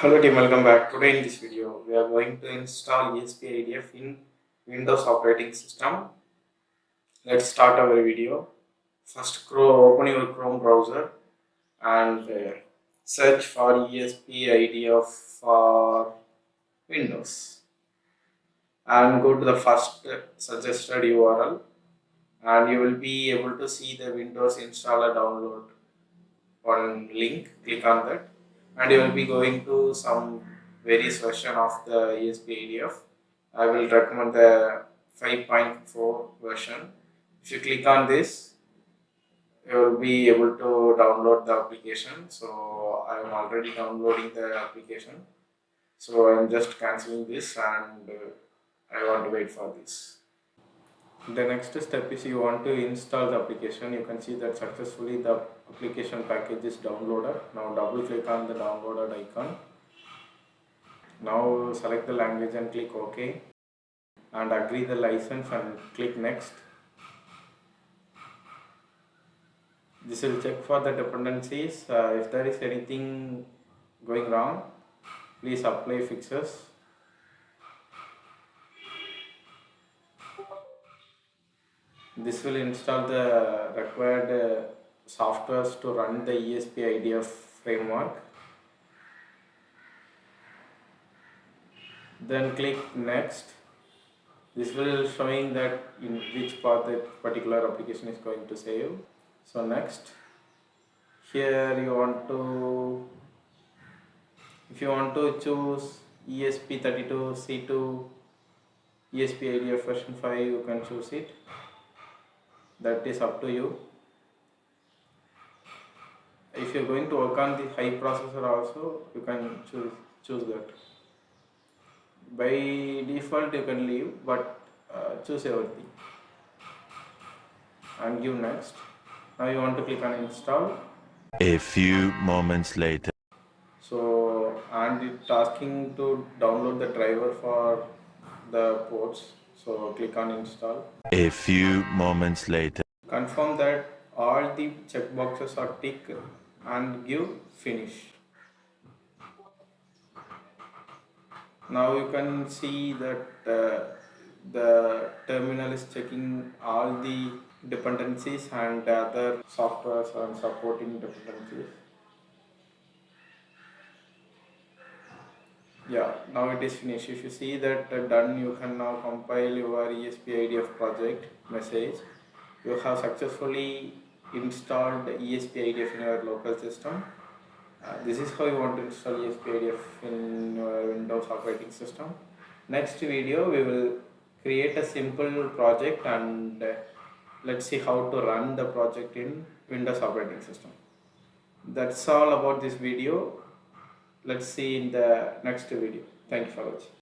Hello team, welcome back. Today in this video, we are going to install ESP-IDF in Windows operating system. Let's start our video. First, open your Chrome browser and search for ESP-IDF for Windows. And go to the first suggested URL, and you will be able to see the Windows installer download one link. Click on that, and you will be going to some various version of the ESP-IDF. I will recommend the 5.4 version. If you click on this, you will be able to download the application. So I am already downloading the application. So I am just cancelling this, and I want to wait for this. The next step is you want to install the application. You can see that successfully the application package is downloaded. Now double click on the downloaded icon. Now select the language and click OK, and agree the license and click next. This will check for the dependencies. If there is anything going wrong, please apply fixes. This will install the required softwares to run the ESP-IDF framework. Then click next. This will showing that in which path that particular application is going to save. So next, here you want to, if you want to choose ESP32 C2 ESP-IDF version 5, you can choose it. That is up to you. If you are going to work on the high processor also, you can choose that. By default you can leave, but choose everything and give next. Now you want to click on install. A few moments later. So, and it's asking to download the driver for the ports. So click on install. A few moments later. Confirm that all the checkboxes are ticked and give finish. Now you can see that the terminal is checking all the dependencies and other softwares and supporting dependencies. Yeah, now it is finished. If you see that done, you can now compile your ESP-IDF project message. You have successfully installed ESP-IDF in your local system. This is how you want to install ESP-IDF in your Windows operating system. Next video, we will create a simple project and let's see how to run the project in Windows operating system. That's all about this video. Let's see in the next video. Thank you for watching.